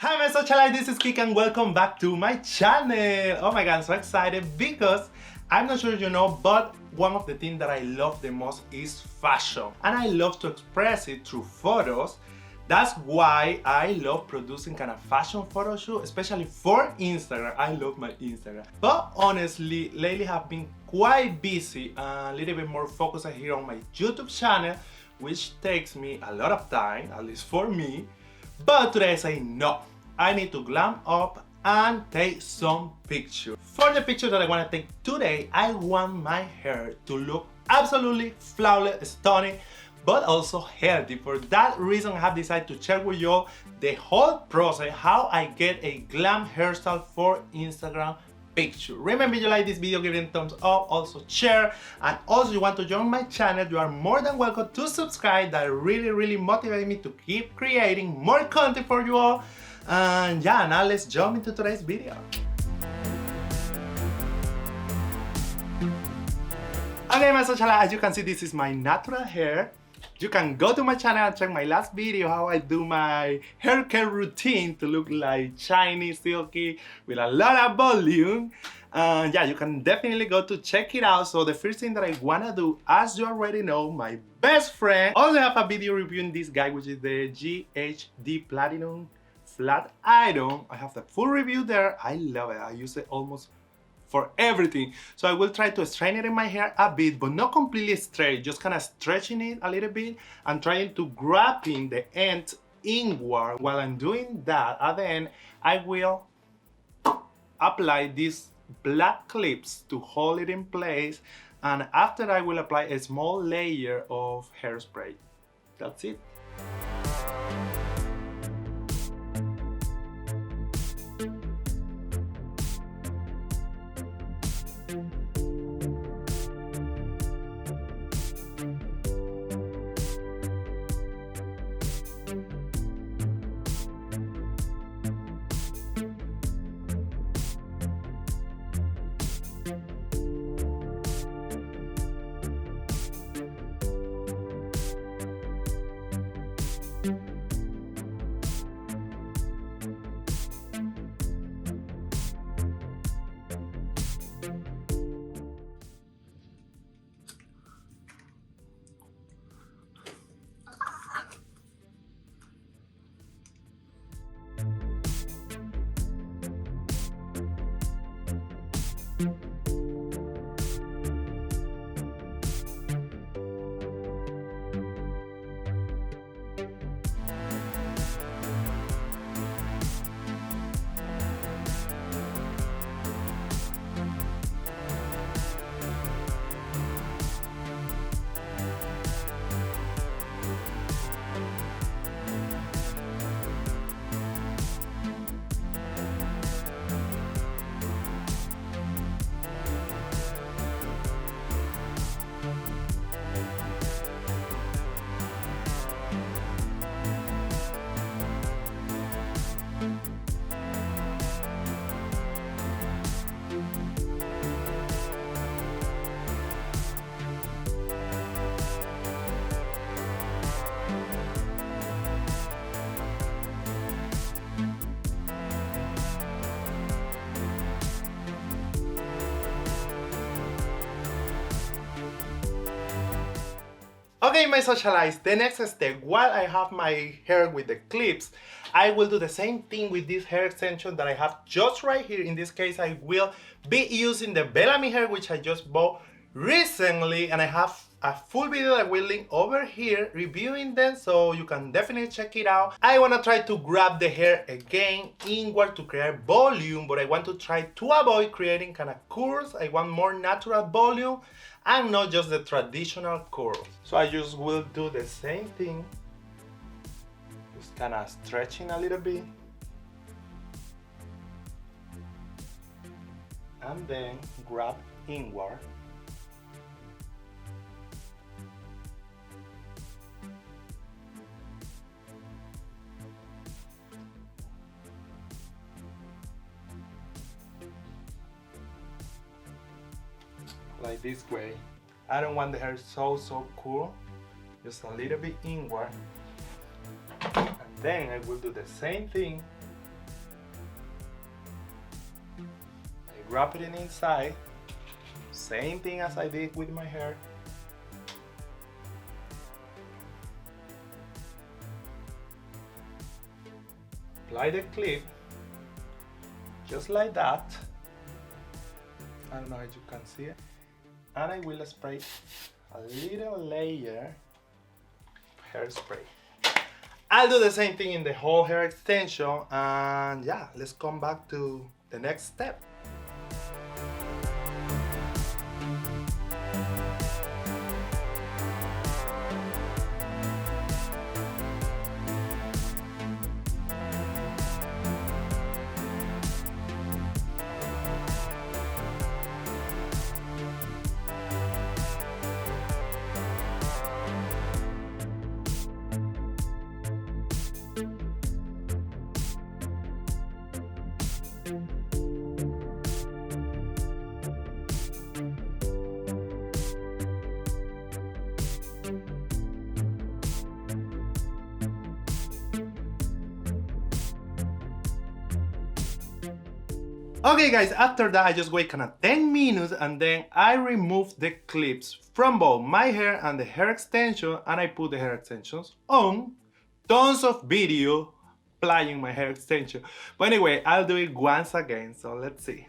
Hi my socialite, this is Kik and welcome back to my channel. Oh my god, I'm so excited because I'm not sure you know, but one of the things that I love the most is fashion. And I love to express it through photos. That's why I love producing kind of fashion photo shoot, especially for Instagram. I love my Instagram. But honestly, lately I've been quite busy and a little bit more focused here on my YouTube channel, which takes me a lot of time, at least for me. But today I say no, I need to glam up and take some pictures. For the picture that I want to take today, I want my hair to look absolutely flawless, stunning, but also healthy. For that reason, I have decided to share with you all the whole process, how I get a glam hairstyle for Instagram picture. Remember, you like this video, give it a thumbs up, also share, and also you want to join my channel, you are more than welcome to subscribe. That really motivates me to keep creating more content for you all. And yeah, now let's jump into today's video. Okay, my socialite, as you can see, this is my natural hair. You can go to my channel and check my last video how I do my hair care routine to look like shiny, silky, with a lot of volume. Yeah, you can definitely go to check it out. So the first thing that I wanna do, as you already know, my best friend also have a video reviewing this guy, which is the GHD Platinum Flat Iron. I have the full review there. I love it. I use it almost for everything. So I will try to straighten it in my hair a bit, but not completely straight, just kind of stretching it a little bit and trying to grab in the end inward. While I'm doing that, at the end, I will apply these black clips to hold it in place, and after I will apply a small layer of hairspray. That's it. Okay, my socialites, the next step, while I have my hair with the clips, I will do the same thing with this hair extension that I have just right here. In this case, I will be using the Bellami hair, which I just bought recently, and I have a full video that I will link over here reviewing them, so you can definitely check it out. I want to try to grab the hair again inward to create volume, but I want to try to avoid creating kind of curls. I want more natural volume and not just the traditional curls. So I just will do the same thing, just kind of stretching a little bit, and then grab inward. like this way. I don't want the hair so cool, just a little bit inward. And then I will do the same thing Wrap it in inside. Same thing as I did with my hair. Apply the clip just like that. I don't know if you can see it. And I will spray a little layer of hairspray. I'll do the same thing in the whole hair extension, and yeah, let's come back to the next step. Okay guys, after that I just wait kinda 10 minutes and then I remove the clips from both my hair and the hair extension, and I put the hair extensions on. Tons of video applying my hair extension. But anyway, I'll do it once again, so let's see.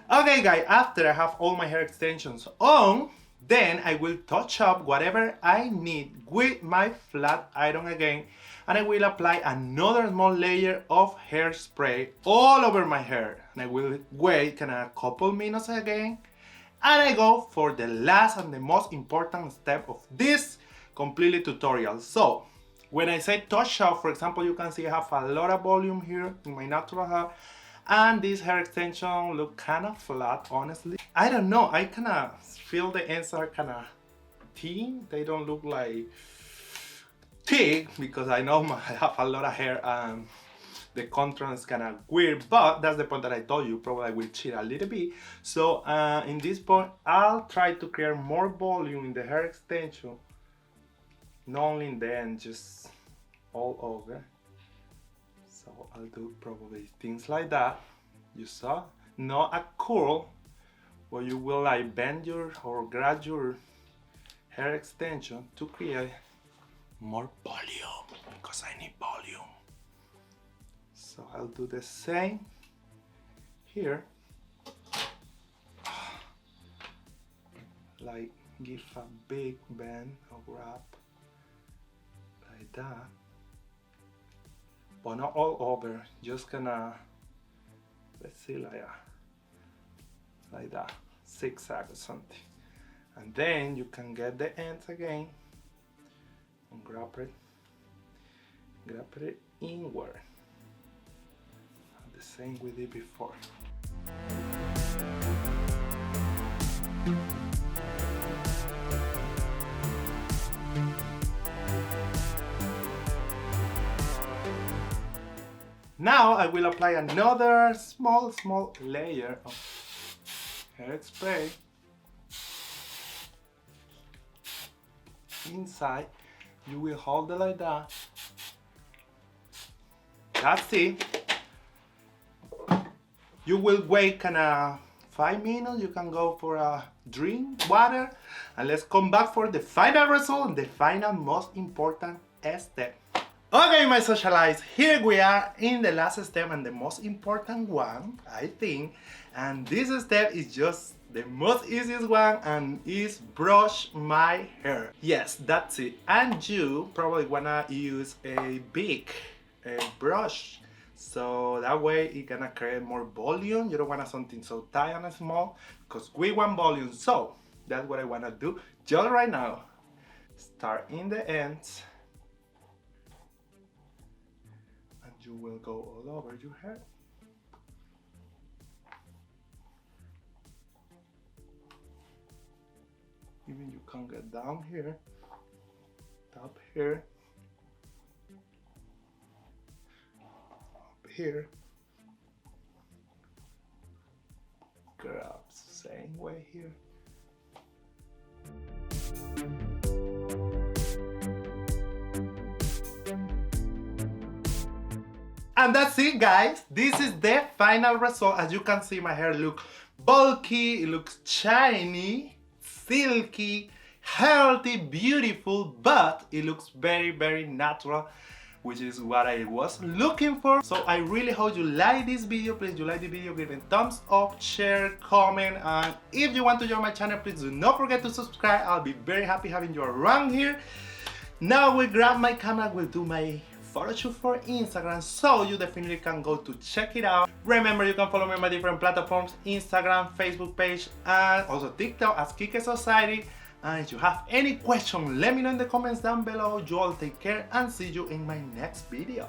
Okay guys, after I have all my hair extensions on, then I will touch up whatever I need with my flat iron again, and I will apply another small layer of hairspray all over my hair. And I will wait a couple minutes again, and I go for the last and the most important step of this completely tutorial. So when I say touch up, for example, you can see I have a lot of volume here in my natural hair. And this hair extension look kind of flat, honestly. I don't know, I kind of feel the ends are kind of thin. They don't look like thick because I know I have a lot of hair and the contour is kind of weird, but that's the point that I told you. Probably I will cheat a little bit. So in this point, I'll try to create more volume in the hair extension. Not only in the end, just all over. So I'll do probably things like that. You saw? Not a curl where you will like bend your or grab your hair extension to create more volume, because I need volume. So I'll do the same here. Like give a big bend or grab like that. But not all over, just gonna, let's see, like that, zigzag or something. And then you can get the ends again and grab it inward. The same we did before. Now I will apply another small layer of hairspray inside. You will hold it like that. That's it. You will wait 5 minutes. You can go for a drink, water, and let's come back for the final result, the final most important step. Okay, my socialites, here we are in the last step and the most important one, I think. And this step is just the most easiest one, and is brush my hair. Yes, that's it. And you probably wanna use a big brush, so that way it's gonna create more volume. You don't want something so tight and small, because we want volume. So that's what I wanna do just right now. Start in the ends. And you will go all over your hair. Even you can get down here, top here, up here. Grab same way here. And that's it, guys. This is the final result. As you can see, my hair looks bulky, it looks shiny, silky, healthy, beautiful, but it looks very, very natural, which is what I was looking for. So I really hope you like this video. Please, you like the video, give it a thumbs up, share, comment, and if you want to join my channel, please do not forget to subscribe. I'll be very happy having you around here. Now we grab my camera, we'll do my photo shoot for Instagram, so you definitely can go to check it out. Remember, you can follow me on my different platforms, Instagram, Facebook page, and also TikTok as Kike Society. And if you have any question, let me know in the comments down below. You all take care and see you in my next video.